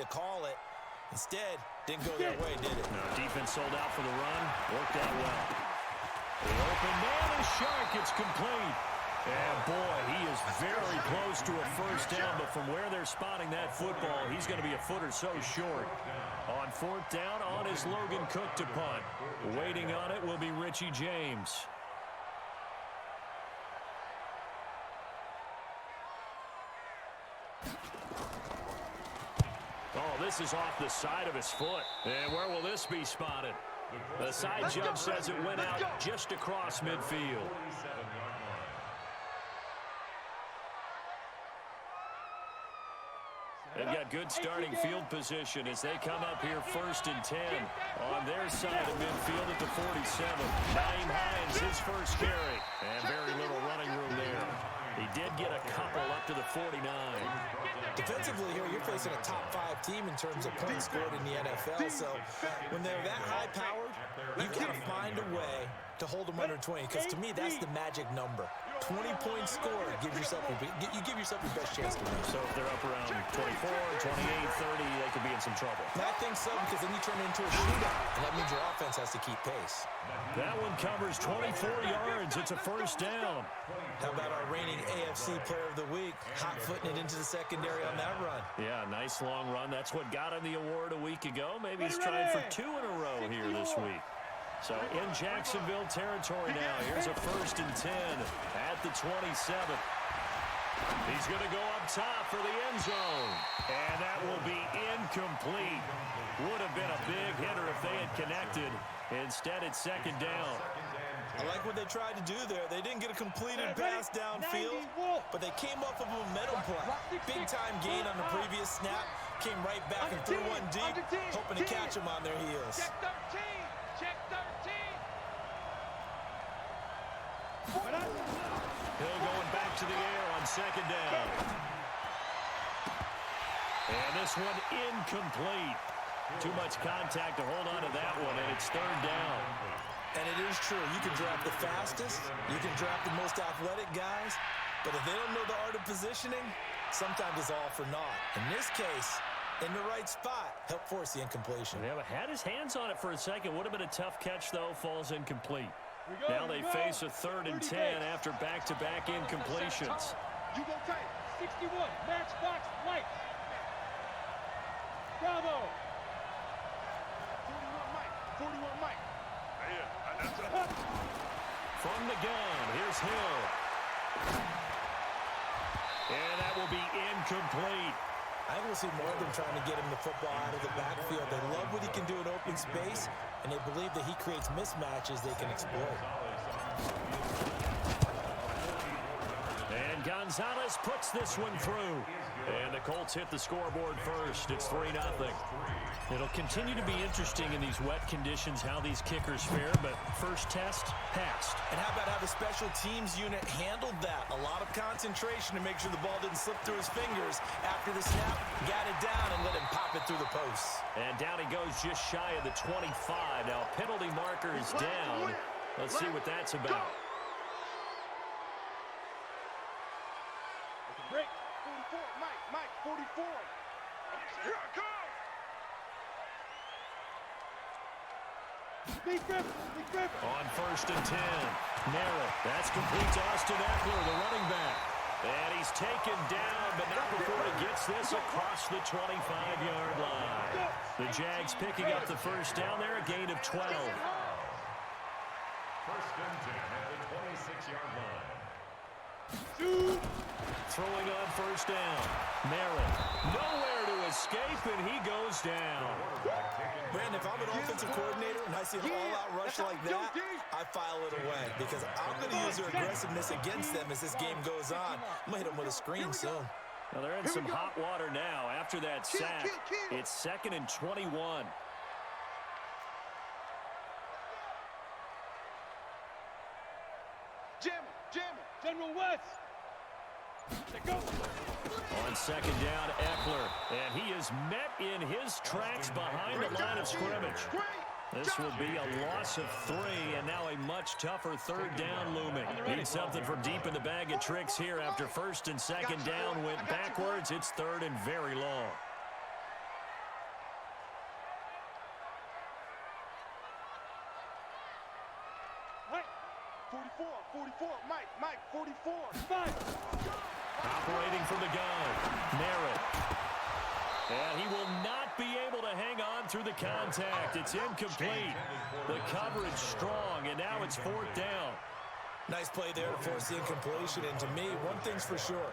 to call it. Instead, didn't go their way, did it? No, defense sold out for the run. Worked out well. The open man is sharp. It's complete. And, boy, he is very close to a first down, but from where they're spotting that football, he's going to be a foot or so short. On fourth down, on is Logan Cook to punt. Waiting on it will be Richie James. Oh, this is off the side of his foot. And where will this be spotted? The side judge says it went out just across midfield. They've got good starting field position as they come up here 1st and 10 on their side of midfield at the 47. Naeem Hines, his first carry, and very little running room there. He did get a couple up to the 49. Defensively here, you're facing a top 5 team in terms of points scored in the NFL. So when they're that high-powered, you've got to find a way to hold them under 20. Because to me, that's the magic number. 20 points scored, you give yourself your best chance to win. So if they're up around 24, 28, 30, they could be in some trouble. And I think so, because then you turn it into a shootout, and that means your offense has to keep pace. That one covers 24 yards. It's a first down. How about our reigning AFC Player of the Week, hot-footing it into the secondary on that run? Yeah, nice long run. That's what got him the award a week ago. Maybe he's trying for 2 in a row here this week. So in Jacksonville territory now. Here's a 1st and 10 at the 27. He's going to go up top for the end zone. And that will be incomplete. Would have been a big hitter if they had connected. Instead, it's 2nd down. I like what they tried to do there. They didn't get a completed pass downfield, but they came off of a momentum play. Big-time gain on the previous snap. Came right back and threw one deep, hoping to catch them on their heels. Check 13. Check 13. Hill going back to the air on 2nd down. And this one incomplete. Too much contact to hold on to that one, and it's 3rd down. And it is true. You can draft the fastest. You can draft the most athletic guys. But if they don't know the art of positioning, sometimes it's all for naught. In this case, in the right spot, help force the incompletion. Yeah, but had his hands on it for a second. Would have been a tough catch, though. Falls incomplete. Now they face a 3rd and 10 after back-to-back incompletions. You go tight. 61. Matchbox light. Bravo. 41 Mike. From the gun, here's Hill. And that will be incomplete. I think we'll see more of them trying to get him the football out of the backfield. They love what he can do in open space, and they believe that he creates mismatches they can exploit. And Gonzalez puts this one through. And the Colts hit the scoreboard first. It's 3-0. It'll continue to be interesting in these wet conditions how these kickers fare, but first test, passed. And how about how the special teams unit handled that? A lot of concentration to make sure the ball didn't slip through his fingers. After the snap, got it down and let him pop it through the posts. And down he goes just shy of the 25. Now penalty marker is down. Let's see what that's about. Break. 44. Mike. 44. Here I come. Big Griffin. On 1st and 10. Merritt. That's complete to Austin Eckler, the running back. And he's taken down, but not before he gets this across the 25-yard line. The Jags picking up the first down there, a gain of 12. 1st and 10 at the 26-yard line. Throwing on 1st down. Merritt. Nowhere to escape, and he goes down. Brandon, if I'm an offensive coordinator and I see an all-out rush like that, I file it away because I'm going to use their aggressiveness against them as this game goes on. I'm going to hit them with a screen soon. Well, they're in some hot water now after that sack. It's 2nd and 21. Jam him. General West. Go. On 2nd down, Eckler. And he is met in his tracks behind the line of scrimmage. This will be a loss of 3, and now a much tougher 3rd down looming. Need something from deep in the bag of tricks here after 1st and 2nd down went backwards. It's 3rd and very long. 44. Mike, 44. Mike. Operating from the gun. Merritt. And he will not be able to hang on through the contact. It's incomplete. The coverage strong, and now it's 4th down. Nice play there to force the incompletion. And to me, one thing's for sure.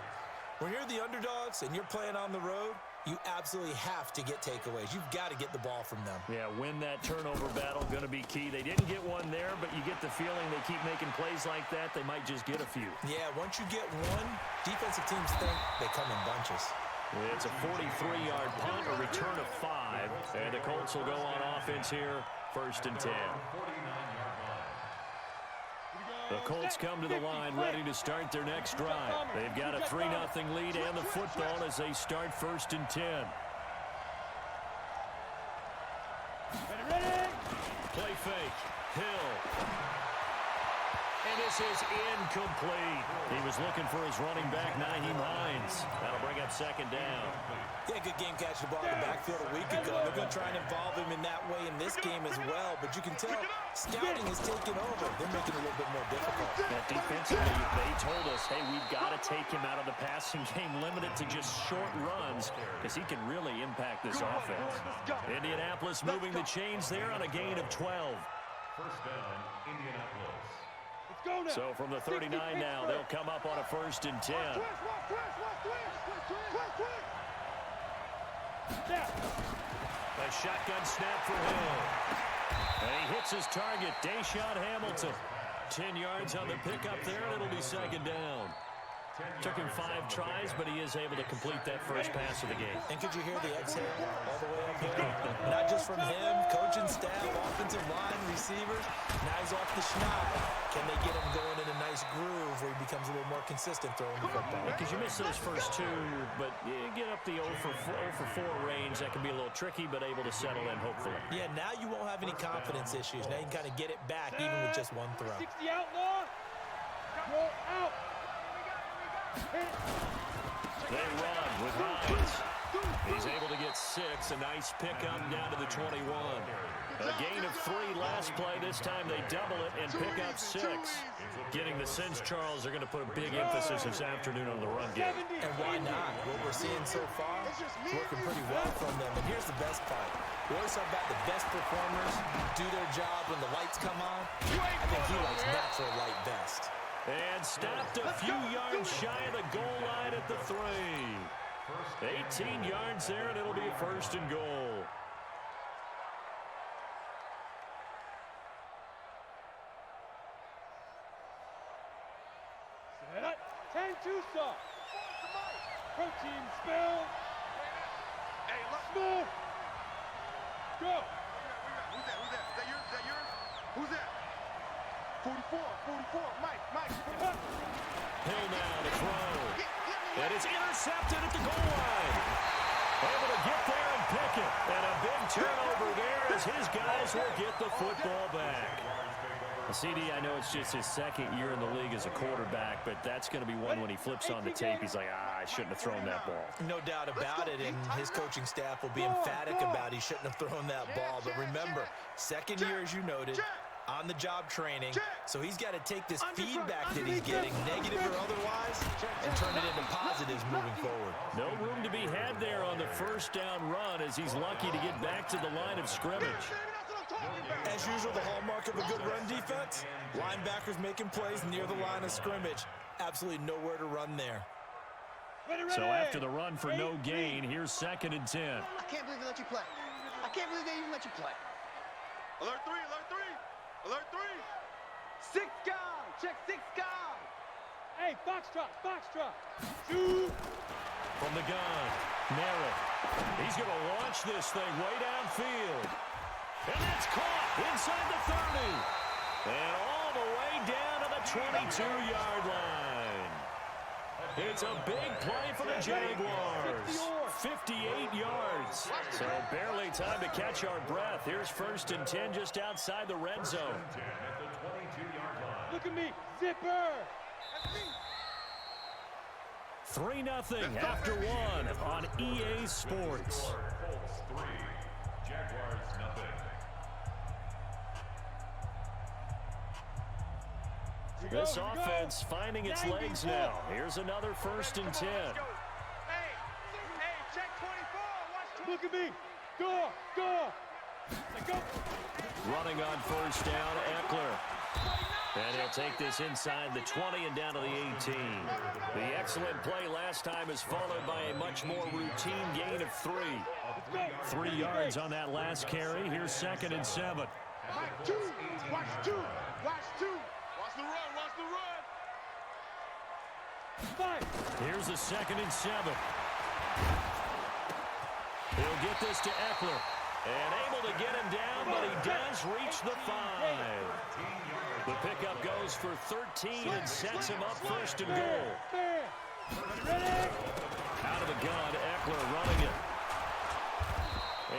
When you're the underdogs and you're playing on the road, you absolutely have to get takeaways. You've got to get the ball from them. Yeah, win that turnover battle, going to be key. They didn't get one there, but you get the feeling they keep making plays like that, they might just get a few. Yeah, once you get one, defensive teams think they come in bunches. It's a 43-yard punt, a return of 5. And the Colts will go on offense here, 1st and 10. The Colts come to the line ready to start their next drive. They've got a 3-0 lead and the football as they start 1st and 10. Play fake. Hill. And this is incomplete. He was looking for his running back, Nyheim Hines. That'll bring up 2nd down. Yeah, good game catching the ball in the backfield a week ago. They're going to try and involve him in that way in this game as well. But you can tell scouting has taken over. They're making it a little bit more difficult. That defensively, they told us, hey, we've got to take him out of the passing game, limited to just short runs, because he can really impact this offense. Indianapolis moving the chains there on a gain of 12. 1st down, Indianapolis. So from the 39 now, they'll come up on a 1st and 10. A shotgun snap for Hill. And he hits his target, Deshaun Hamilton. 10 yards on the pickup there, and it'll be 2nd down. Took him 5 tries, but he is able to complete that first pass of the game. And could you hear the exhale all the way up here? Not just from him, coaching staff, offensive line, receivers. Now he's off the schneid. Can they get him going in a nice groove where he becomes a little more consistent throwing the football? Because you miss those first 2, but you get up the 0 for 4 range. That can be a little tricky, but able to settle in, hopefully. Yeah, now you won't have any confidence issues. Now you can kind of get it back even with just one throw. 60 outlaw. Go out. They run with Hines. He's able to get 6. A nice pickup down to the 21. A gain of 3 last play. This time they double it and pick up 6. Getting the sense, Charles, they're going to put a big emphasis this afternoon on the run game. And why not? What we're seeing so far is working pretty well from them. And here's the best part. We always talk about the best performers do their job when the lights come on. I think he likes natural light best. And stopped a few yards shy of the goal line at the 3. 18 yards there, and it'll be 1st and goal. Set up. 10-2 stop. Protein spill. Hey, let's move. Go. Who's that? Is that yours? Who's that? 44, Mike. Hill now to throw. And it's intercepted at the goal line. Able to get there and pick it. And a big turnover there as his guys will get the football back. CD, I know it's just his 2nd year in the league as a quarterback, but that's going to be one when he flips on the tape. He's like, I shouldn't have thrown that ball. No doubt about it, and his coaching staff will be emphatic about he shouldn't have thrown that ball. But remember, 2nd year, as you noted, on-the-job training, so he's got to take this feedback that he's getting, negative or otherwise, and turn it into positives moving forward. No room to be had there on the 1st down run as he's lucky to get back to the line of scrimmage. As usual, the hallmark of a good run defense, linebackers making plays near the line of scrimmage. Absolutely nowhere to run there. So after the run for no gain, here's 2nd and 10. I can't believe they let you play. I can't believe they even let you play. Alert 3. 6 guy. Check 6 guy. Hey, foxtrot. Shoot. From the gun, Merritt. He's going to launch this thing way downfield. And that's caught inside the 30. And all the way down to the 22-yard line. It's a big play for the Jaguars. 58 yards. So barely time to catch our breath. Here's 1st and 10 just outside the red zone. Look at me, zipper. 3-0 after 1 on EA Sports. Colts 3, Jaguars nothing. This offense finding its legs now. Here's another 1st and 10. Hey, check 24. Watch. Look at me. Go. Go. Running on 1st down, Eckler. And he'll take this inside the 20 and down to the 18. The excellent play last time is followed by a much more routine gain of 3. 3 yards on that last carry. Here's 2nd and 7. Watch 2. Watch 2. Watch 2. Watch the run. Watch the run. 5. Here's a 2nd and 7. He'll get this to Eckler. And able to get him down, but he does reach the 5. The pickup goes for 13 and sets him up 1st and goal. Out of the gun, Eckler running it.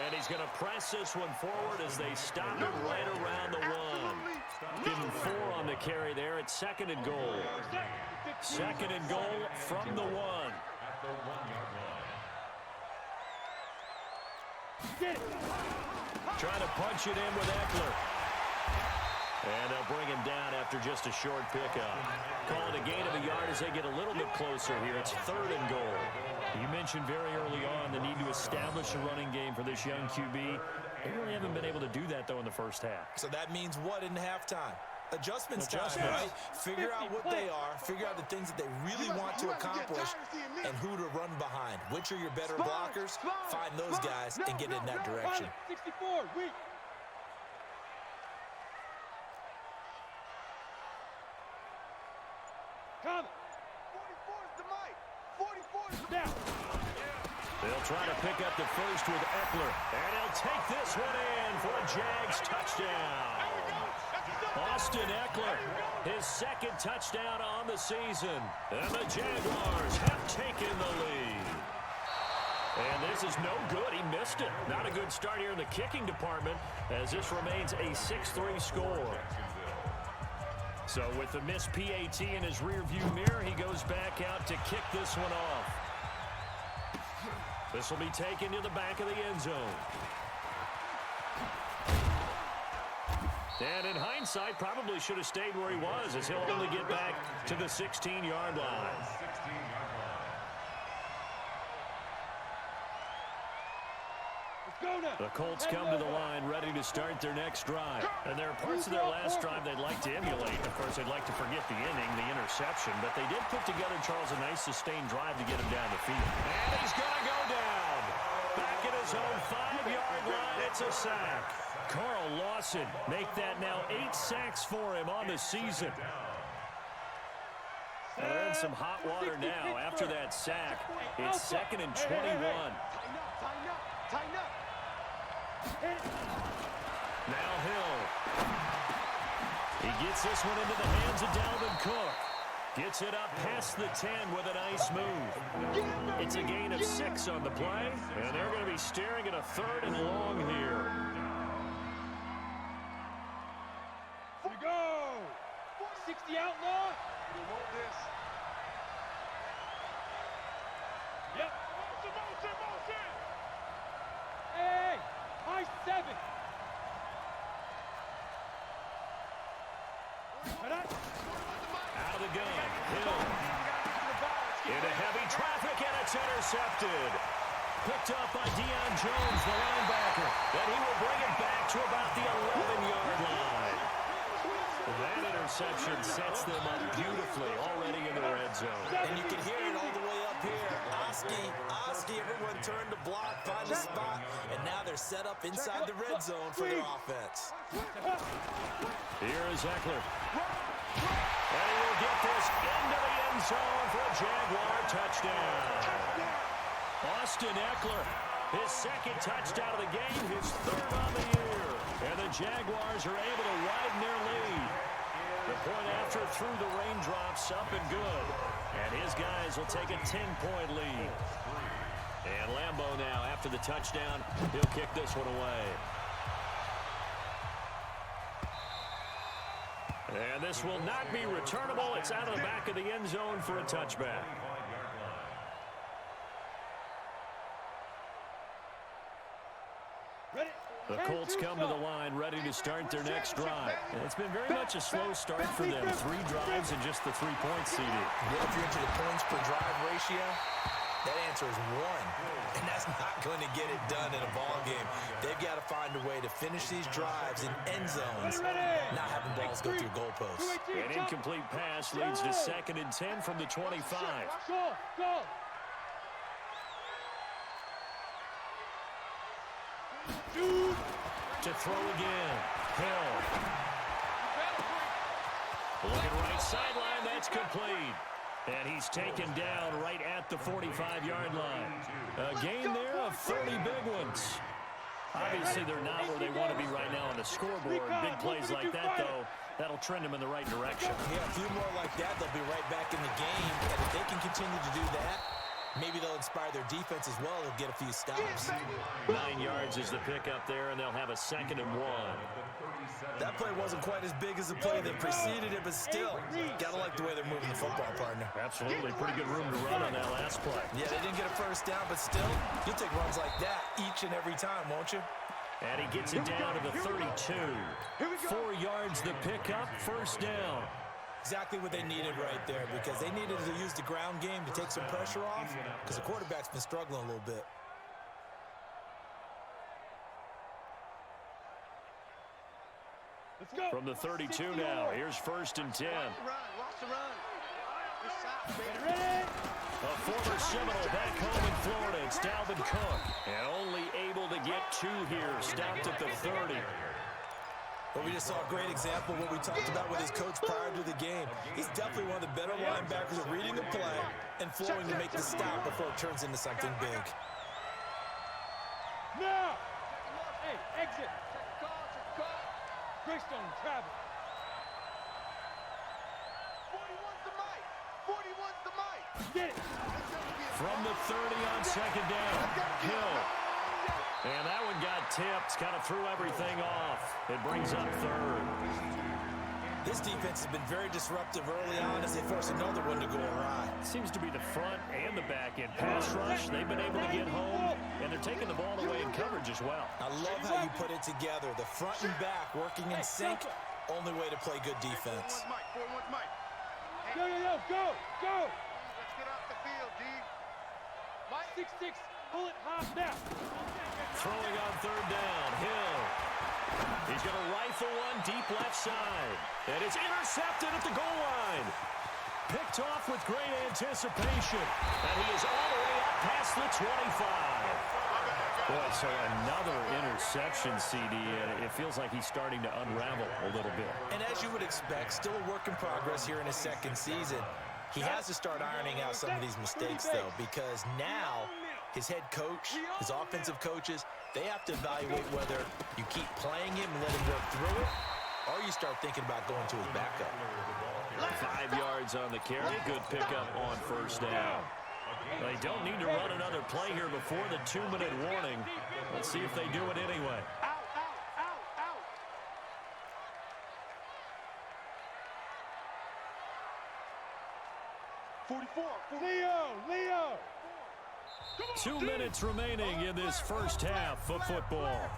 And he's going to press this one forward as they stop him right around the 1. Give him 4 on the carry there at 2nd and goal. 2nd and goal from the 1. Trying to punch it in with Eckler. And they'll bring him down after just a short pickup. Call it a gain of a yard as they get a little bit closer here. It's 3rd and goal. You mentioned very early on the need to establish a running game for this young QB. They really haven't been able to do that, though, in the first half. So that means what in halftime? Adjustments time, right? Figure out what they are, figure out the things that they really want to accomplish, and who to run behind. Which are your better blockers? Find those guys and get in that direction. 64, weak. Come. 44 is the mic. 44 is the down. They'll try to pick up the 1st with Eckler. And he'll take this one in for a JAX touchdown. Austin Eckler, his 2nd touchdown on the season. And the Jaguars have taken the lead. And this is no good. He missed it. Not a good start here in the kicking department as this remains a 6-3 score. So with the missed PAT in his rearview mirror, he goes back out to kick this one off. This will be taken to the back of the end zone. And in hindsight, probably should have stayed where he was as he'll only get back to the 16-yard line. The Colts come to the line ready to start their next drive. And there are parts of their last drive they'd like to emulate. Of course, they'd like to forget the inning, the interception. But they did put together, Charles, a nice sustained drive to get him down the field. And he's going to go down. Back at his own 5-yard line, it's a sack. Carl Lawson make that now 8 sacks for him on the season. They're in some hot water now after that sack. It's 2nd and 21. Tighten up. Tighten up. Now Hill. He gets this one into the hands of Dalvin Cook. Gets it up past the 10 with a nice move. It's a gain of 6 on the play, and they're going to be staring at a 3rd and long here. We go. 60 outlaw. You want this? Yep. Motion. Hey, high 7. Out of the gun, Hill. Into heavy traffic, and it's intercepted. Picked up by Deion Jones, the linebacker. And he will bring it back to about the 11-yard line. That interception sets them up beautifully already in the red zone. And you can hear it all the way up here. Oski, everyone turned to block, find a spot, and now they're set up inside the red zone for their offense. Here is Eckler. And he will get this into the end zone for a Jaguar touchdown. Austin Eckler, his 2nd touchdown of the game, his 3rd on the year. And the Jaguars are able to widen their lead. The point after through the raindrops up and good. And his guys will take a 10-point lead. And Lambeau now, after the touchdown, he'll kick this one away. And this will not be returnable. It's out of the back of the end zone for a touchback. The Colts come to the line ready to start their next drive. And it's been very much a slow start for them. 3 drives and just the 3 points, CD. Yeah, if you're into the points per drive ratio, that answer is 1. And that's not going to get it done in a ball game. They've got to find a way to finish these drives in end zones, not having balls go through goalposts. An incomplete pass leads to 2nd and 10 from the 25. Go. To throw again. Hill. Looking right sideline. That's complete. And he's taken down right at the 45-yard line. A gain there of 30 big ones. Obviously, they're not where they want to be right now on the scoreboard. Big plays like that, though, that'll trend them in the right direction. Yeah, a few more like that, they'll be right back in the game. And if they can continue to do that, maybe they'll inspire their defense as well. They'll get a few stops. 9 yards is the pickup there, and they'll have a 2nd and 1. That play wasn't quite as big as the play that preceded it, but still, gotta like the way they're moving the football, partner. Absolutely. Pretty good room to run on that last play. Yeah, they didn't get a first down, but still, you'll take runs like that each and every time, won't you? And he gets it down to the 32. 4 yards the pickup, first down. Exactly what they needed right there, because they needed to use the ground game to take some pressure off, because the quarterback's been struggling a little bit. From the 32 now, here's 1st and 10. Watch the run. A former Seminole back home in Florida, it's Dalvin Cook. And only able to get 2 here, stopped at the 30. But we just saw a great example of what we talked about with his coach prior to the game. He's definitely one of the better linebackers at reading the play and flowing to make the stop before it turns into something big. Now! Hey, exit! Greystone, travel. 41's the mic. 41's the mic. Get it. From the 30 on 2nd down, Hill. And that one got tipped, kind of threw everything off. It brings up 3rd. This defense has been very disruptive early on as they force another one to go awry. Seems to be the front and the back end pass rush. They've been able to get home, and they're taking the ball away in coverage as well. I love how you put it together. The front and back working in sync, only way to play good defense. 41's mic. Go. Let's get off the field, D. Mike 6-6, pull it hot now. Throwing on 3rd down, Hill. He's going to rifle one deep left side. And it's intercepted at the goal line. Picked off with great anticipation. And he is all the way up past the 25. Boy, so another interception, CD. And it feels like he's starting to unravel a little bit. And as you would expect, still a work in progress here in his 2nd season. He has to start ironing out some of these mistakes, though, because now his head coach, his offensive coaches, they have to evaluate whether you keep playing him and let him work through it, or you start thinking about going to his backup. 5 yards on the carry. Good pickup on 1st down. They don't need to run another play here before the 2-minute warning. Let's see if they do it anyway. Out. 44. Leo. 2 minutes remaining in this first half of football.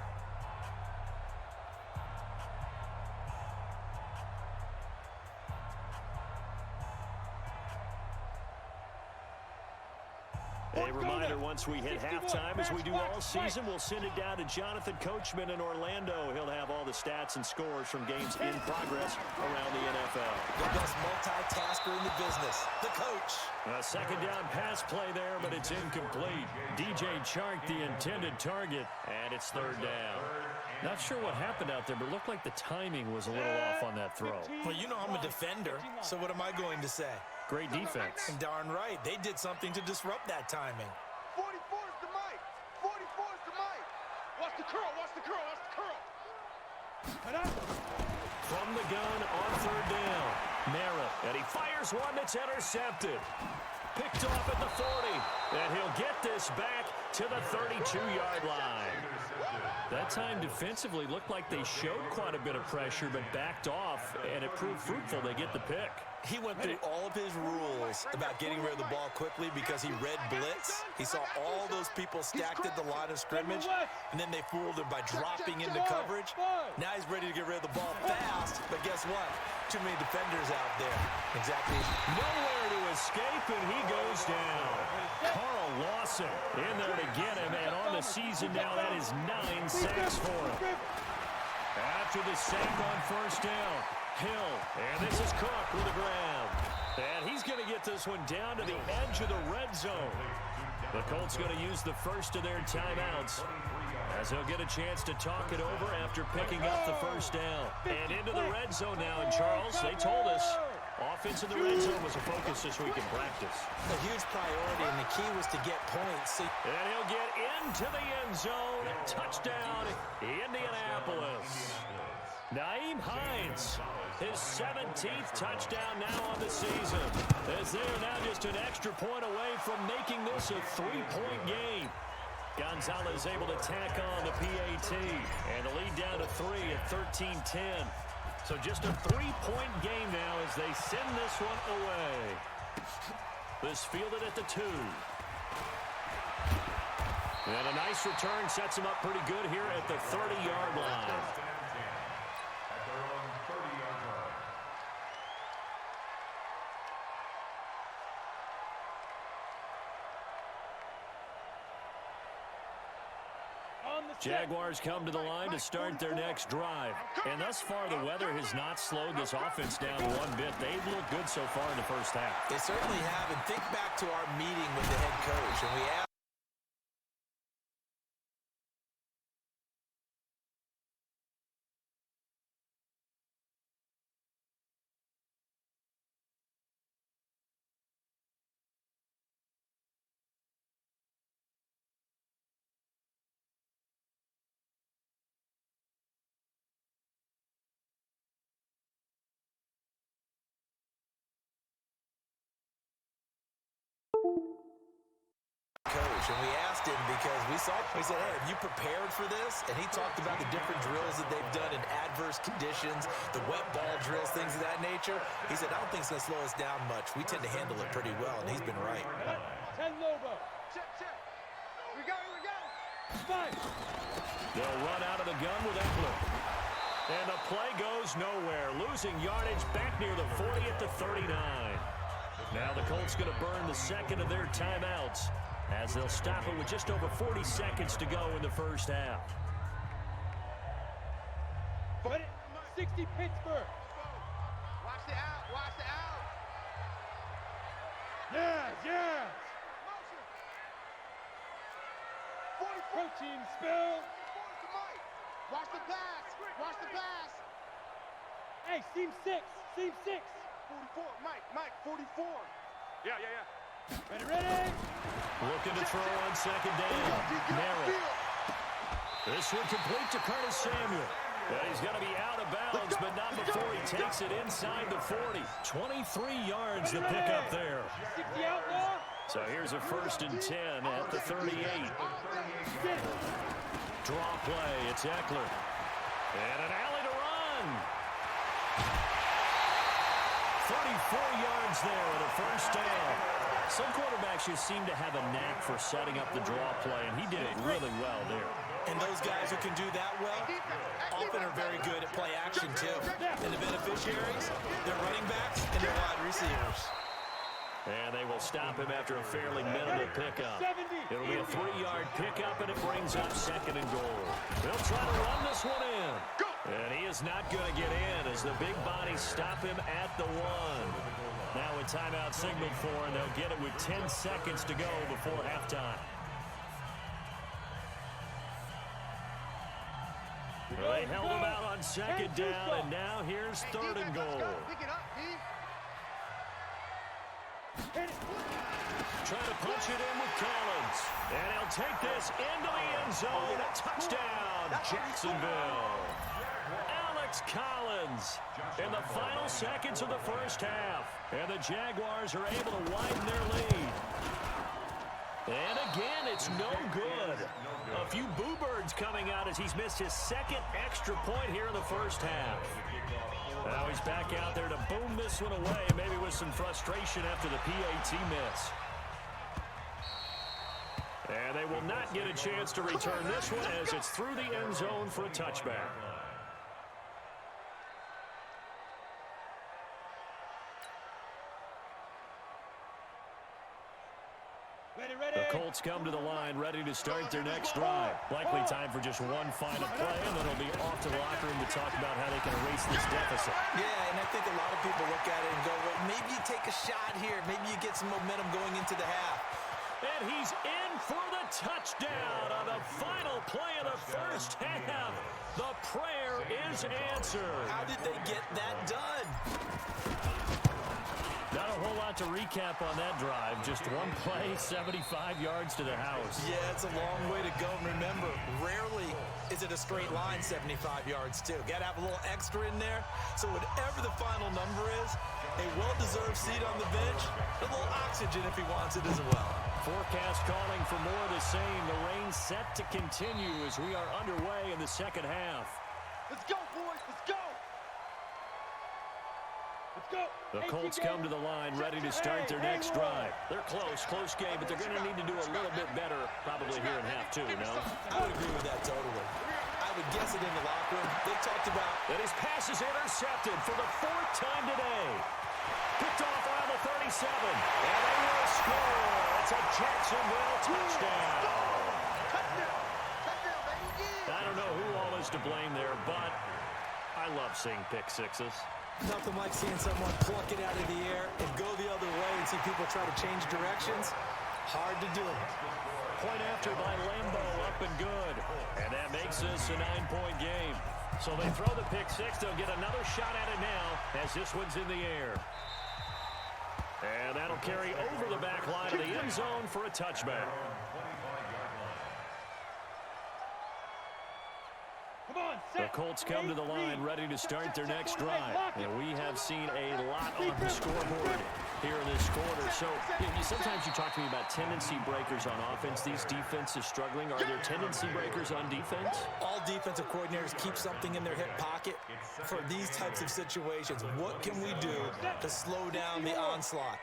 A reminder, once we hit halftime, as we do all season, we'll send it down to Jonathan Coachman in Orlando. He'll have all the stats and scores from games in progress around the NFL. The best multitasker in the business, the coach. A 2nd down pass play there, but it's incomplete. DJ Chark, the intended target, and it's 3rd down. Not sure what happened out there, but it looked like the timing was a little off on that throw. Well, you know I'm a defender, so what am I going to say? Great defense. And darn right, they did something to disrupt that timing. 44's the mic. 44's the mic. Watch the curl. From the gun on 3rd down, Merritt, and he fires one that's intercepted. Picked off at the 40, and he'll get this back to the 32-yard line. That time defensively looked like they showed quite a bit of pressure but backed off, and it proved fruitful. They get the pick. He went through all of his rules about getting rid of the ball quickly because he read blitz. He saw all those people stacked at the line of scrimmage, and then they fooled him by dropping into coverage. Now he's ready to get rid of the ball fast, but guess what? Too many defenders out there. Exactly. Nowhere to escape, and he goes down. Carl Lawson in there to get him, and on the season now, that is 9 sacks for him. After the sack on first down, Hill, and this is Cook with the grab. And he's going to get this one down to the edge of the red zone. The Colts going to use the first of their timeouts as they'll get a chance to talk it over after picking up the first down. And into the red zone now, and Charles, they told us offense in the red zone was a focus this week in practice. A huge priority, and the key was to get points. And he'll get into the end zone. Touchdown, Indianapolis. Naeem Hines, his 17th touchdown now on the season, as they are now just an extra point away from making this a 3-point game. Gonzalez able to tack on the PAT, and the lead down to 3 at 13-10. So just a 3-point game now as they send this one away. This fielded at the 2. And a nice return sets him up pretty good here at the 30-yard line. Jaguars come to the line to start their next drive. And thus far, the weather has not slowed this offense down one bit. They've looked good so far in the first half. They certainly have. And think back to our meeting with the head coach, and we asked him because we said, hey, have you prepared for this? And he talked about the different drills that they've done in adverse conditions, the wet ball drills, things of that nature. He said, I don't think it's going to slow us down much. We tend to handle it pretty well, and he's been right. 10 Lobo. Check. We got it. Five. They'll run out of the gun with Eckler. And the play goes nowhere, losing yardage back near the 40 at the 39. Now the Colts going to burn the second of their timeouts, as they'll stop it with just over 40 seconds to go in the first half. 60 Pittsburgh. Watch the out. Yeah. Protein spill. Watch the pass. Hey, seam 6. 44, Mike, 44. Yeah. Ready. Looking to throw on second down. Merrill. This one complete to Curtis Samuel. And he's going to be out of bounds, but not before he takes it inside the 40. 23 yards to pick up there. 60 outlaw. So here's a 1st and 10 at the 38. Draw play. It's Eckler. And an alley to run. 34 yards there at a 1st down. Some quarterbacks just seem to have a knack for setting up the draw play, and he did it really well there. And those guys who can do that well often are very good at play action, too. And the beneficiaries, their running backs and their wide receivers. And they will stop him after a fairly minimal pickup. It'll be a 3-yard pickup, and it brings up 2nd and goal. They'll try to run this one in. And he is not going to get in as the big bodies stop him at the 1. Now a timeout signaled for, and they'll get it with 10 seconds to go before halftime. They held him out on 2nd down, and now here's 3rd and goal. Trying to punch it in with Collins. And he'll take this into the end zone. A touchdown, Jacksonville. Alex Collins in the final seconds of the first half. And the Jaguars are able to widen their lead. And again, it's no good. A few boo birds coming out as he's missed his second extra point here in the first half. Now he's back out there to boom this one away, maybe with some frustration after the PAT miss. And they will not get a chance to return this one as it's through the end zone for a touchback. The Colts come to the line, ready to start their next drive. Likely time for just one final play, and then it'll be off to the locker room to talk about how they can erase this deficit. Yeah, and I think a lot of people look at it and go, well, maybe you take a shot here. Maybe you get some momentum going into the half. And he's in for the touchdown on the final play of the first half. The prayer is answered. How did they get that done? Not a whole lot to recap on that drive. Just one play, 75 yards to the house. Yeah, it's a long way to go. And remember, rarely is it a straight line 75 yards, too. Got to have a little extra in there. So whatever the final number is, a well-deserved seat on the bench, a little oxygen if he wants it as well. Forecast calling for more of the same. The rain set to continue as we are underway in the second half. Let's go, boys. Let's go. Let's go. The Colts come to the line, ready to start their next drive. They're close game, but they're going to need to do a little bit better probably here in half two, no? I would agree with that totally. I would guess it in the locker room. They talked about that his pass is intercepted for the fourth time today. Picked off around the 37, and they will score. It's a Jacksonville touchdown. I don't know who all is to blame there, but I love seeing pick sixes. nothing like seeing someone pluck it out of the air and go the other way and see people try to change directions. Hard to do. Point after by Lambeau, up and good. And that makes this a 9-point game. So they throw the pick six. They'll get another shot at it now as this one's in the air. And that'll carry over the back line of the end zone for a touchback. The Colts come to the line ready to start their next drive. And we have seen a lot on the scoreboard here in this quarter. So sometimes you talk to me about tendency breakers on offense. These defenses struggling. Are there tendency breakers on defense? All defensive coordinators keep something in their hip pocket for these types of situations. What can we do to slow down the onslaught?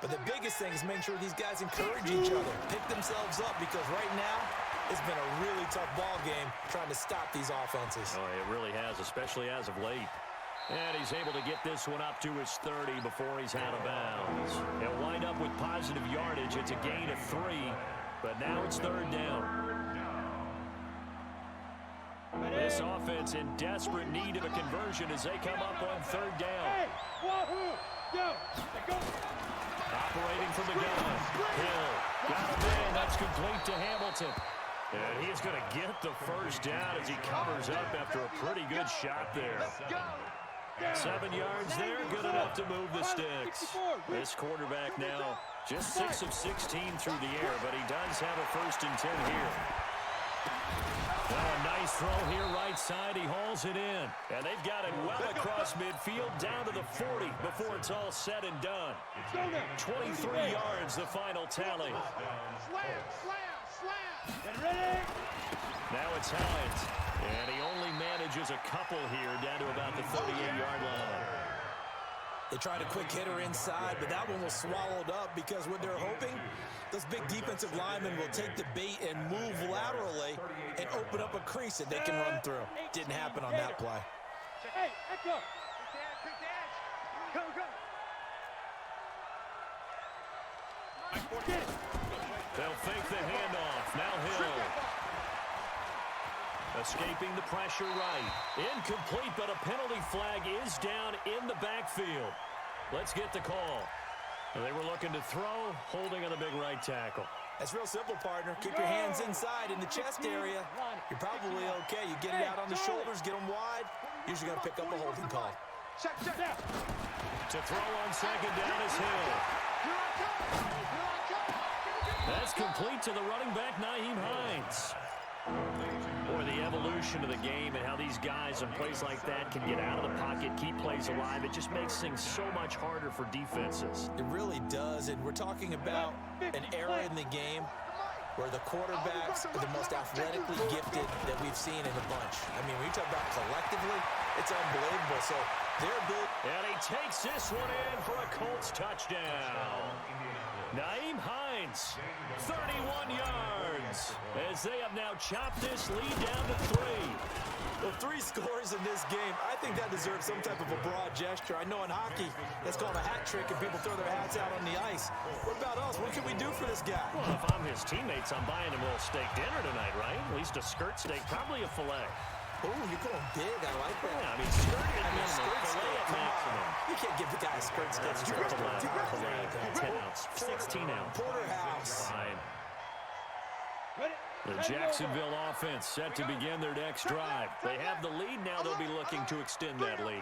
But the biggest thing is make sure these guys encourage each other, pick themselves up, because right now it's been a really tough ball game trying to stop these offenses. Oh, it really has, especially as of late. And he's able to get this one up to his 30 before he's out of bounds. He'll wind up with positive yardage. It's a gain of 3, but now it's third down. This offense in desperate need of a conversion as they come up on third down. Operating from the gun. Hill got him in. That's complete to Hamilton. And he's going to get the first down as he covers up after a pretty good shot there. 7 yards there, good enough to move the sticks. This quarterback now just 6 of 16 through the air, but he does have a 1st and 10 here. Oh, a nice throw here right side. He hauls it in. And they've got it well across midfield down to the 40 before it's all said and done. 23 yards, the final tally. Get ready. Now it's Hines. And he only manages a couple here down to about the 38-yard line. They tried a quick hitter inside, but that one was swallowed up because what they're hoping, those big defensive linemen will take the bait and move laterally and open up a crease that they can run through. Didn't happen on that play. Hey, Echo. Go, go. They'll fake the handoff. Now Hill. Escaping the pressure right. Incomplete, but a penalty flag is down in the backfield. Let's get the call. They were looking to throw, holding on the big right tackle. That's real simple, partner. Keep your hands inside in the chest area. You're probably okay. You get it out on the shoulders, get them wide. Usually going to pick up a holding call. Check. To throw on second down is Hill. That's complete to the running back, Nyheim Hines. Boy, the evolution of the game and how these guys in plays like that can get out of the pocket, keep plays alive, it just makes things so much harder for defenses. It really does, and we're talking about an era in the game where the quarterbacks are the most athletically gifted that we've seen in a bunch. I mean, when you talk about collectively, it's unbelievable. So their ability... And he takes this one in for a Colts touchdown. Nyheim Hines, 31 yards, as they have now chopped this lead down to 3. Well, 3 scores in this game, I think that deserves some type of a broad gesture. I know in hockey, that's called a hat trick, and people throw their hats out on the ice. What about us? What can we do for this guy? Well, if I'm his teammates, I'm buying him a little steak dinner tonight, right? At least a skirt steak, probably a filet. Oh, you're going big. I like that. Yeah, I mean, skirt at minimum, filet at maximum. You can't give the guy a skirt steak. Filet, 10 ounce, 16 ounce. Porterhouse. Fine. The Jacksonville offense set to begin their next drive. They have the lead now. They'll be looking to extend that lead.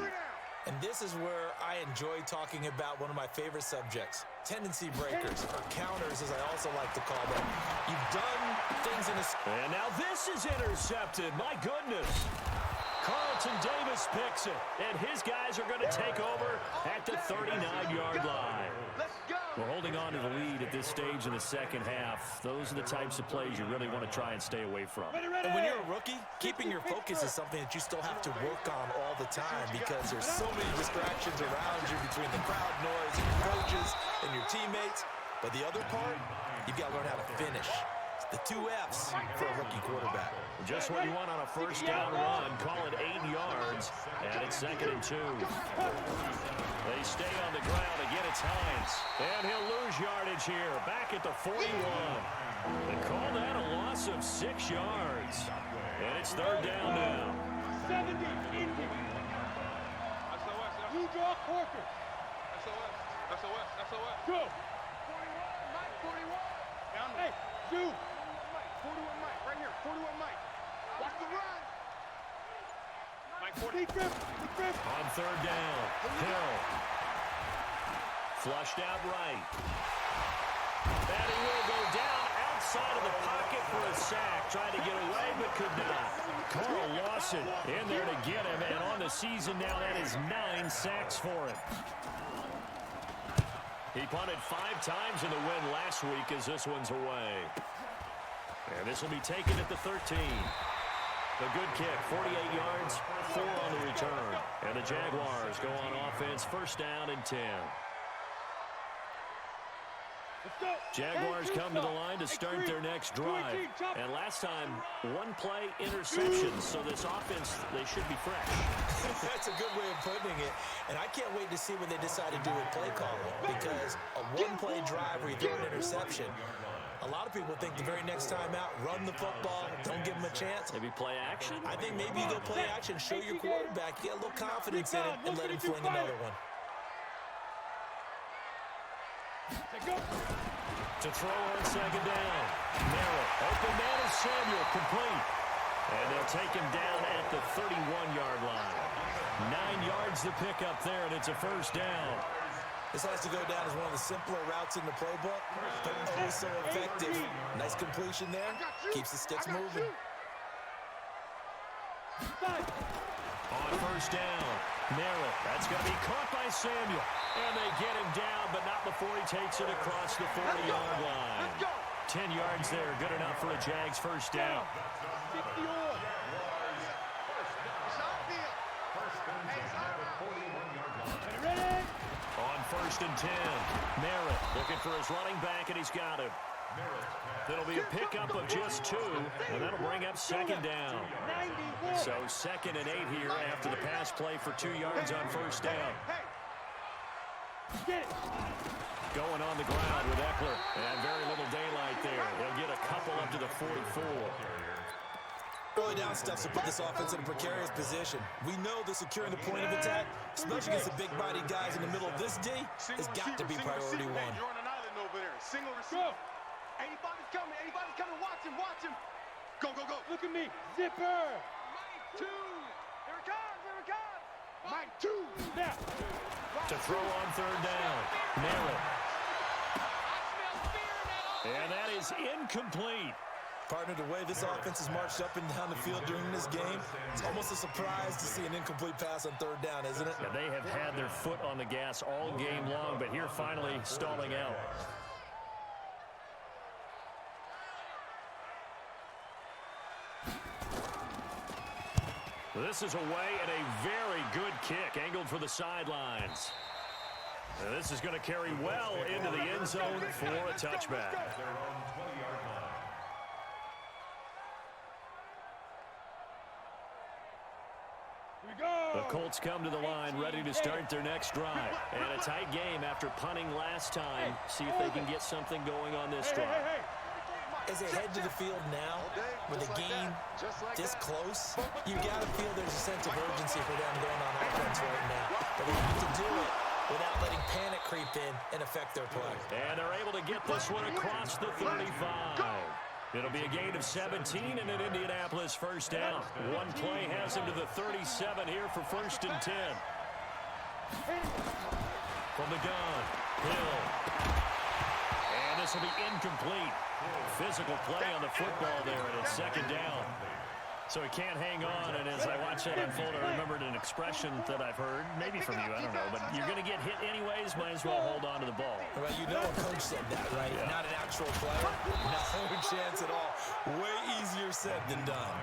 And this is where I enjoy talking about one of my favorite subjects, tendency breakers, or counters, as I also like to call them. You've done things in a... And now this is intercepted. My goodness. Carlton Davis picks it, and his guys are going to take over at the 39-yard line. Let's go. We're holding on to the lead at this stage in the second half. Those are the types of plays you really want to try and stay away from. And when you're a rookie, keeping your focus is something that you still have to work on all the time because there's so many distractions around you between the crowd noise and your coaches and your teammates. But the other part, you've got to learn how to finish. The 2 F's for a rookie quarterback. Just what you want on a first down run. Call it 8 yards, and it's 2nd and 2. They stay on the ground. Again, it's Hines. And he'll lose yardage here. Back at the 41. They call that a loss of 6 yards. And it's 3rd down now. 70, Indy. You draw Corker. SOS. Go. 41, Mike, 41. Hey, Zoo. 41 Mike, right here, 41 Mike. Watch the run. Mike, 40. Big grip. On 3rd down, Hill. Flushed out right. And he will go down outside of the pocket for a sack. Tried to get away, but could not. Carl Lawson in there to get him. And on the season now, that is 9 sacks for him. He punted 5 times in the win last week as this one's away. And this will be taken at the 13. The good kick, 48 yards, 4 on the return. And the Jaguars go on offense, 1st down and 10. Jaguars come to the line to start their next drive. And last time, 1 play interception. So this offense, they should be fresh. That's a good way of putting it. And I can't wait to see what they decide to do with play calling. Because a 1-play drive where you throw an interception, a lot of people think the very next time out, run the football, don't give them a chance. Maybe play action? I think maybe you go play action, show your quarterback, get a little confidence in him, and let him fling another one. To throw on 2nd down. Merrill, open man is Samuel, complete. And they'll take him down at the 31-yard line. 9 yards to pick up there, and it's a 1st down. This has to go down as one of the simpler routes in the playbook, but oh so effective. Nice completion there. Keeps the sticks moving. On 1st down, Merrill. That's going to be caught by Samuel. And they get him down, but not before he takes it across the 40-yard line. 10 yards there, good enough for a Jags 1st down. 50 on. Ready? On 1st and 10, Merritt looking for his running back, and he's got him. That'll be a pickup of just 2, and that'll bring up 2nd down. So 2nd and 8 here after the pass play for 2 yards on 1st down. Get it. Going on the ground with Eckler, and very little daylight there. He'll get a couple up to the 44. Early down stuff to put this offense in a precarious position. We know that securing the point of attack, especially against the big-bodied guys in the middle of this D, has got to be priority 1. You're on an island over there. Single receiver. Anybody's coming. Watch him. Go. Look at me. Zipper. Mike 2. Here it comes. Mike 2. Now. To throw on 3rd down, Merritt. And that is incomplete. Partner, the way this offense has marched up and down the field during this game, it's almost a surprise to see an incomplete pass on 3rd down, isn't it? Yeah, they have had their foot on the gas all game long, but here finally stalling out. This is away and a very good kick, angled for the sidelines. This is going to carry well into the end zone for a touchback. The Colts come to the line, ready to start their next drive. And a tight game after punting last time. See if they can get something going on this drive. As they head to the field now, with a game this close, you got to feel there's a sense of urgency for them going on offense right now. But they have to do it without letting panic creep in and affect their play. And they're able to get this one across the 35. It'll be a gain of 17 and an Indianapolis first down. One play has him to the 37 here for 1st and 10. From the gun, Hill. And this will be incomplete. Physical play on the football there, and it's 2nd down. So he can't hang on, and as I watch that unfold, I remembered an expression that I've heard, maybe from you, I don't know, but you're going to get hit anyways, might as well hold on to the ball. Well, you know a coach said that, right? Yeah. Not an actual player. No chance at all. Way easier said than done.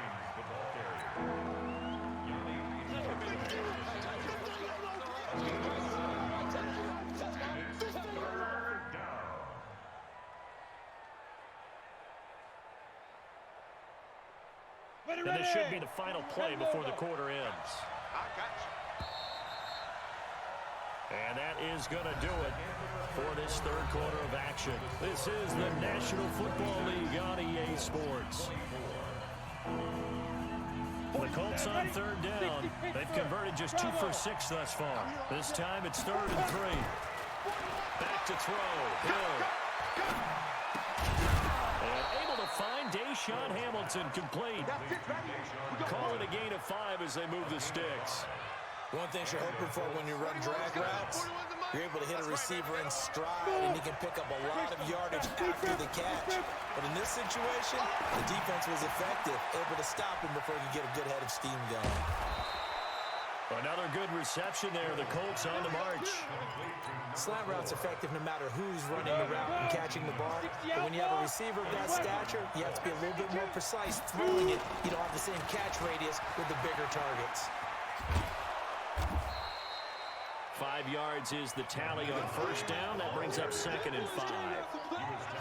And this should be the final play before the quarter ends. And that is going to do it for this 3rd quarter of action. This is the National Football League on EA Sports. The Colts on 3rd down. They've converted just 2 for 6 thus far. This time it's 3rd and 3. Back to throw. Hill. Find Deshaun Hamilton complete. Call it a gain of 5 as they move the sticks. One thing you're hoping for when you run drag routes, you're able to hit a receiver in stride, and he can pick up a lot of yardage after the catch. But in this situation, the defense was effective, able to stop him before he could get a good head of steam going. Another good reception there. The Colts on the march. Slant route's effective no matter who's running the route and catching the ball. But when you have a receiver of that stature, you have to be a little bit more precise throwing it. You don't have the same catch radius with the bigger targets. 5 yards is the tally on 1st down. That brings up 2nd and 5.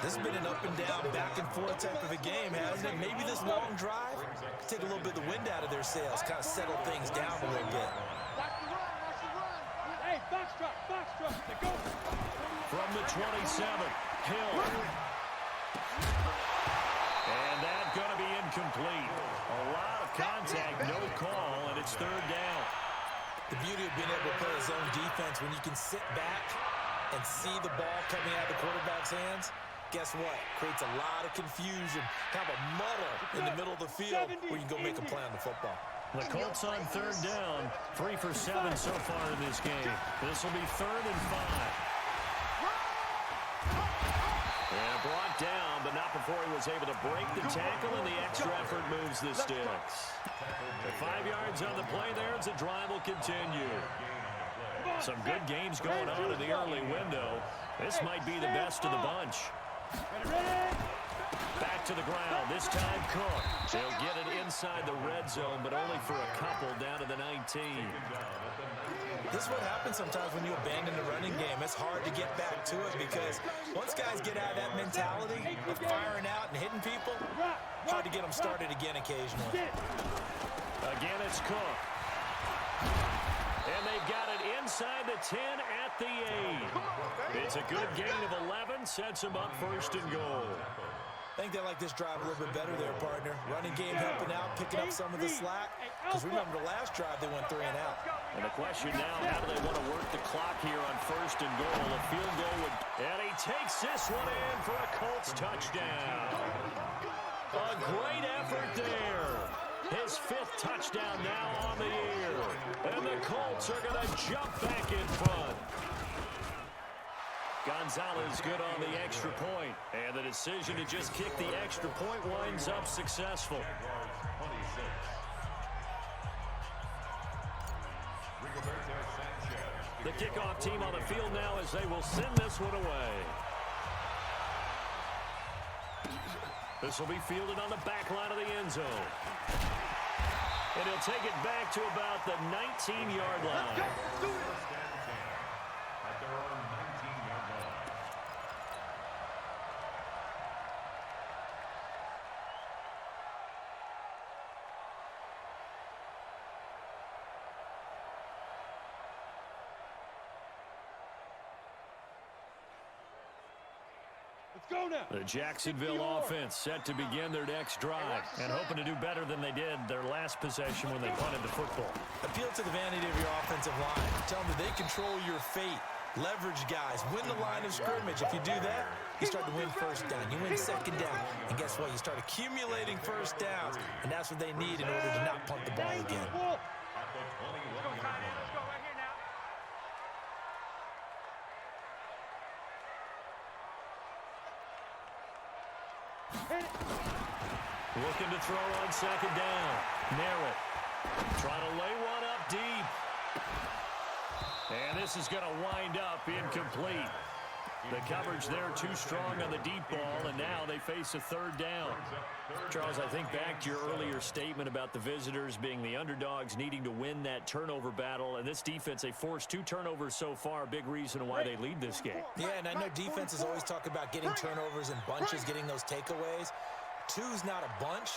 This has been an up and down, back and forth type of a game, hasn't it? Maybe this long drive could take a little bit of the wind out of their sails, kind of settle things down a little bit. Hey, box drop, go. From the 27, Hill. And that's going to be incomplete. A lot of contact, no call, and it's 3rd down. The beauty of being able to play his own defense, when you can sit back and see the ball coming out of the quarterback's hands, guess what? Creates a lot of confusion, kind of a muddle in the middle of the field where you can go make a play on the football. The Colts on 3rd down, 3 for 7 so far in this game. This will be 3rd and 5. And brought down, but not before he was able to break the tackle, and the extra effort moves the sticks. The 5 yards on the play there as the drive will continue. Some good games going on in the early window. This might be the best of the bunch. Back to the ground, this time Cook. They'll get it inside the red zone, but only for a couple down to the 19. This is what happens sometimes when you abandon the running game. It's hard to get back to it because once guys get out of that mentality of firing out and hitting people, hard to get them started again occasionally. Again, it's Cook. And they've got it inside the 10 at the 8. It's a good gain of 11, sets them up 1st and goal. I think they like this drive a little bit better there, partner. Running game helping out, picking up some of the slack. Because remember, the last drive they went 3 and out. And the question now, how do they want to work the clock here on 1st and goal? A field goal would... And he takes this one in for a Colts touchdown. A great effort there. His 5th touchdown now on the year. And the Colts are going to jump back in front. Gonzalez good on the extra point. And the decision to just kick the extra point winds up successful. The kickoff team on the field now as they will send this one away. This will be fielded on the back line of the end zone. And he'll take it back to about the 19-yard line. Let's do it. At their own 19-yard line. Let's go now. The Jacksonville offense set to begin their next drive and hoping to do better than they did their last possession when they punted the football. Appeal to the vanity of your offensive line. Tell them that they control your fate. Leverage guys. Win the line of scrimmage. If you do that, you start to win first down. You win second down. And guess what? You start accumulating first downs. And that's what they need in order to not punt the ball again. At the 21-yard line. Looking to throw on second down. Merritt trying to lay one up deep. And this is going to wind up incomplete. The coverage there too strong on the deep ball, and now they face a third down. Charles, I think back to your earlier statement about the visitors being the underdogs, needing to win that turnover battle. And this defense, they forced 2 turnovers so far, big reason why they lead this game. Yeah, and I know defenses always talk about getting turnovers in bunches, getting those takeaways. 2's not a bunch,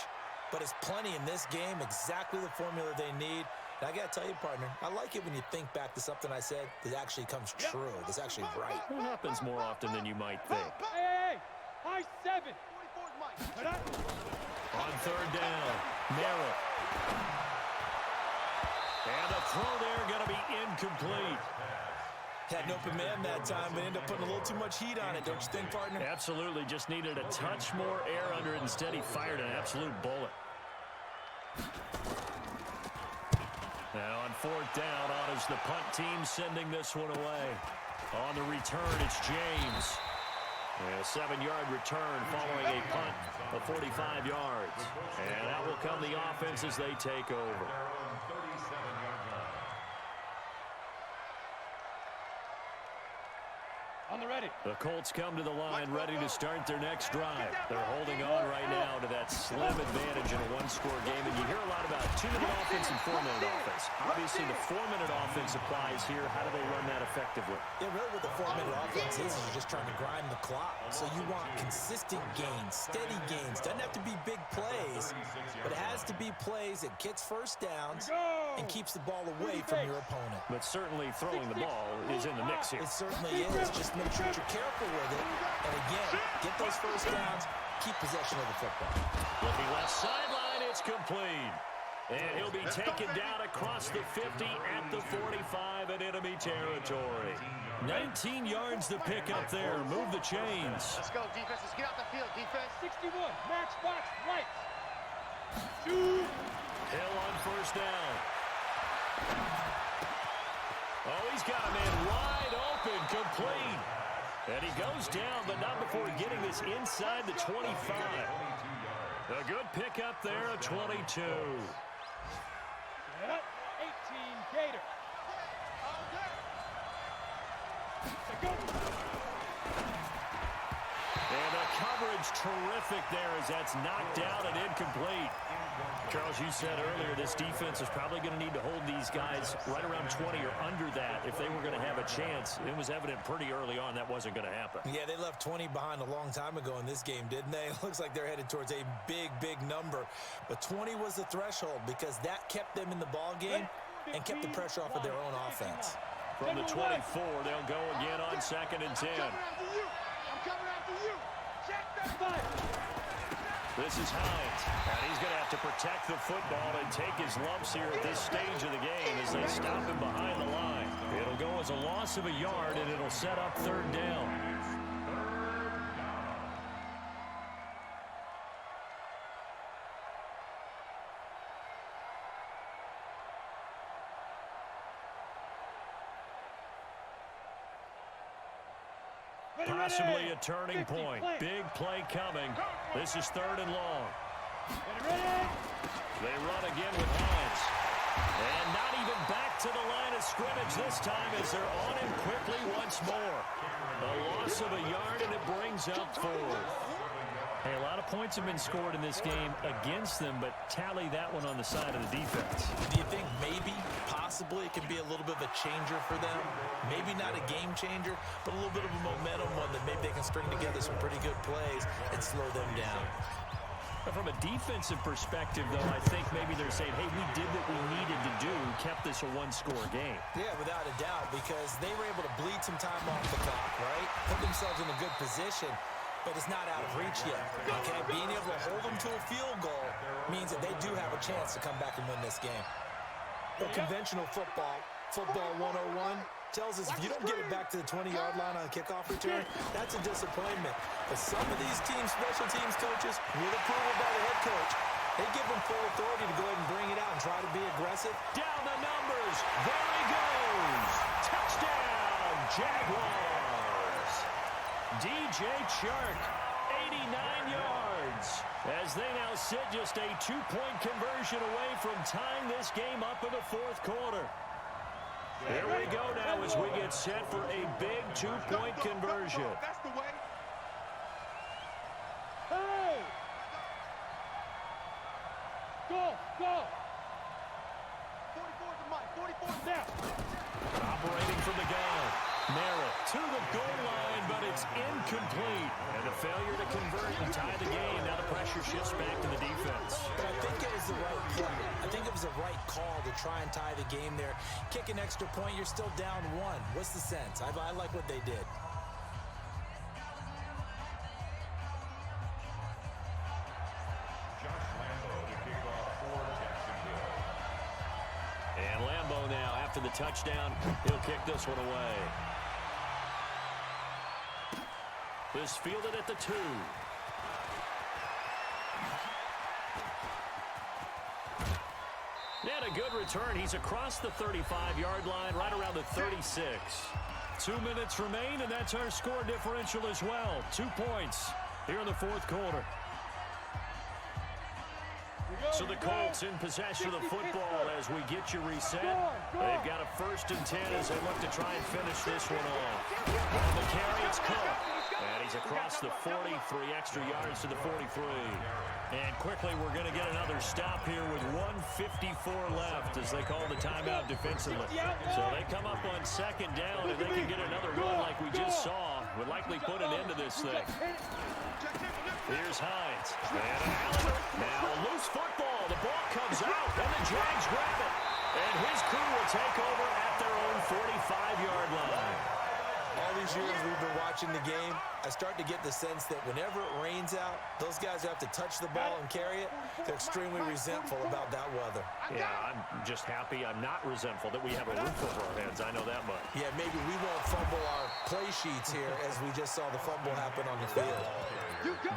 but it's plenty in this game, exactly the formula they need. And I got to tell you, partner, I like it when you think back to something I said that actually comes true, that's actually right. It happens more often than you might think. Hey, high 7. On third down, Merritt. And the throw there going to be incomplete. Had an open man that time, but ended up putting a little too much heat on it, don't you think, partner? Absolutely, just needed a touch more air under it. Instead, he fired an absolute bullet. Now on fourth down, honors the punt team sending this one away. On the return, it's James. And a 7-yard return following a punt of 45 yards. And out will come the offense as they take over. On the ready. The Colts come to the line ready to start their next drive. They're holding on right now to that slim advantage in a one-score game. And you hear a lot about 2-minute offense and 4-minute offense. Obviously, the 4-minute offense applies here. How do they run that effectively? Yeah, really what the 4-minute offense is you're just trying to grind the clock. So you want consistent gains, steady gains. Doesn't have to be big plays, but it has to be plays that gets first downs and keeps the ball away from your opponent. But certainly throwing the ball is in the mix here. It certainly is. Just make sure you're careful with it. And again, get those first downs, keep possession of the football. Looking left sideline, it's complete. And he'll be taken down across the 50 at the 45 in enemy territory. 19 yards to pick up there. Move the chains. Let's go, defense. Let's get out the field, defense. 61. Match box lights. Hill on first down. Oh, he's got a man wide open, complete. And he goes down, but not before getting this inside the 25. A good pickup there, a 22. 18 Gator. And the coverage terrific there as that's knocked out and incomplete. Charles, you said earlier this defense is probably going to need to hold these guys right around 20 or under that if they were going to have a chance. It was evident pretty early on that wasn't going to happen. Yeah, they left 20 behind a long time ago in this game, didn't they? It looks like they're headed towards a big, big number. But 20 was the threshold because that kept them in the ball game and kept the pressure off of their own offense. From the 24, they'll go again on 2nd and 10. I'm coming after you. Check that fight. This is Hines, and he's going to have to protect the football and take his lumps here at this stage of the game as they stop him behind the line. It'll go as a loss of a yard, and it'll set up third down. Possibly a turning point. Big play coming. This is 3rd and long. They run again with Hines. And not even back to the line of scrimmage this time as they're on him quickly once more. A loss of a yard, and it brings up 4th. Hey, a lot of points have been scored in this game against them, but tally that one on the side of the defense. Do you think maybe, possibly, it can be a little bit of a changer for them? Maybe not a game changer, but a little bit of a momentum one that maybe they can string together some pretty good plays and slow them down. But from a defensive perspective, though, I think maybe they're saying, hey, we did what we needed to do, kept this a one-score game. Yeah, without a doubt, because they were able to bleed some time off the clock, right? Put themselves in a good position, but it's not out of reach yet, okay? Being able to hold them to a field goal means that they do have a chance to come back and win this game. Well, conventional football 101, tells us if you don't get it back to the 20-yard line on a kickoff return, that's a disappointment. But some of these teams, special teams coaches, with approval by the head coach, they give them full authority to go ahead and bring it out and try to be aggressive. Down the numbers. There he goes. Touchdown, Jaguars. DJ Chark, 89 yards. As they now sit just a 2-point conversion away from tying this game up in the fourth quarter. Here we go now as we get set for a big 2-point conversion. That's the way. Hey! Go! 44 to Mike. 44 Now! Operating from the gun. Merritt to the goal line, but it's incomplete. And a failure to convert and tie the game. Now the pressure shifts back to the defense. But I think it was the right play. I think it was the right call to try and tie the game there. Kick an extra point, you're still down one. What's the sense? I like what they did. And Lambeau now, after the touchdown, he'll kick this one away. This fielded at the 2. And a good return. He's across the 35-yard line, right around the 36. 2 minutes remain, and that's our score differential as well. 2 points here in the fourth quarter. So the Colts in possession of the football as we get you reset. They've got a 1st and 10 as they look to try and finish this one off. On the carry, it's Cook. And he's across the 40, 3 extra yards to the 43. And quickly, we're going to get another stop here with 1:54 left as they call the timeout defensively. So they come up on 2nd down, and they can get another run like we just saw. Would likely put an end to this thing. Here's Hines. And Allen. Now a loose football. The ball comes out, and the Jags grab it. And his crew will take over at their own 45-yard line. All these years we've been watching the game, I start to get the sense that whenever it rains out, those guys who have to touch the ball and carry it, they're extremely resentful about that weather. Yeah, I'm just happy I'm not resentful that we have a roof over our heads. I know that much. Yeah, maybe we won't fumble our play sheets here as we just saw the fumble happen on the field.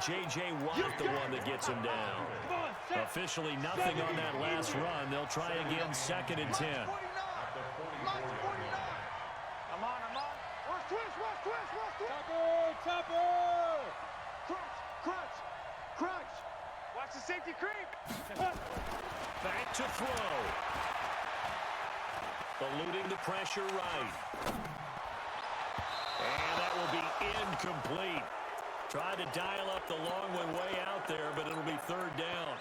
J.J. Watt, the one that gets him down. Officially nothing on that last run. They'll try again, 2nd and 10. I'm on. Rush twist. Chopper! Crunch. Watch the safety creep. Back to throw. Eluding the pressure right. And that will be incomplete. Tried to dial up the long one way out there, but it'll be 3rd down.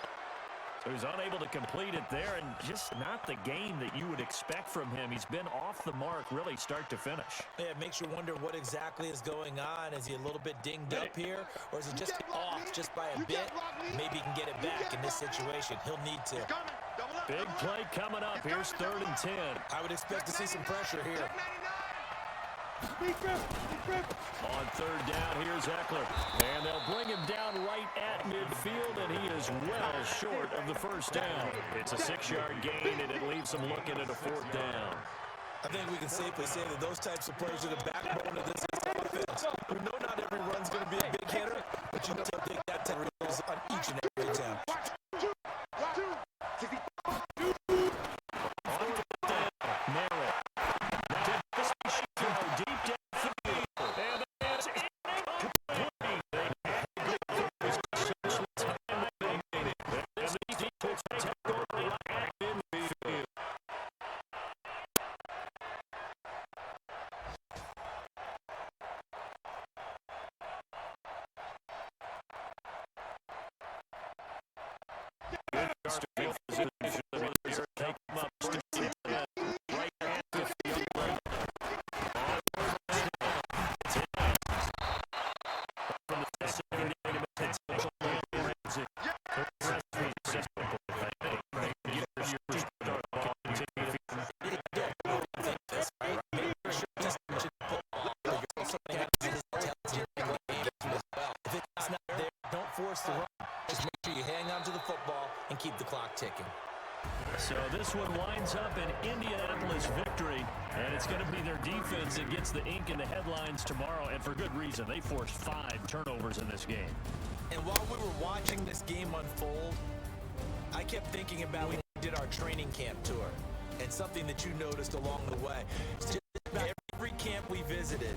So he's unable to complete it there, and just not the game that you would expect from him. He's been off the mark, really, start to finish. Yeah, it makes you wonder what exactly is going on. Is he a little bit dinged up here, or is he just off just by a bit? Maybe he can get it back in this situation. He'll need to. Big play coming up. Here's 3rd and 10. I would expect to see some pressure here. On 3rd down, here's Eckler. And they'll bring him down right at midfield, and he is well short of the 1st down. It's a 6-yard gain, and it leaves them looking at a 4th down. I think we can safely say that those types of plays are the backbone of this offense. We know not every run's going to be a big hitter, but you know they'll take that 10 reels on each and every attempt. Just make sure you hang on to the football and keep the clock ticking. So this one winds up an Indianapolis victory, and it's going to be their defense that gets the ink in the headlines tomorrow, and for good reason. They forced 5 turnovers in this game. And while we were watching this game unfold, I kept thinking about when we did our training camp tour, and something that you noticed along the way. Just about every camp we visited,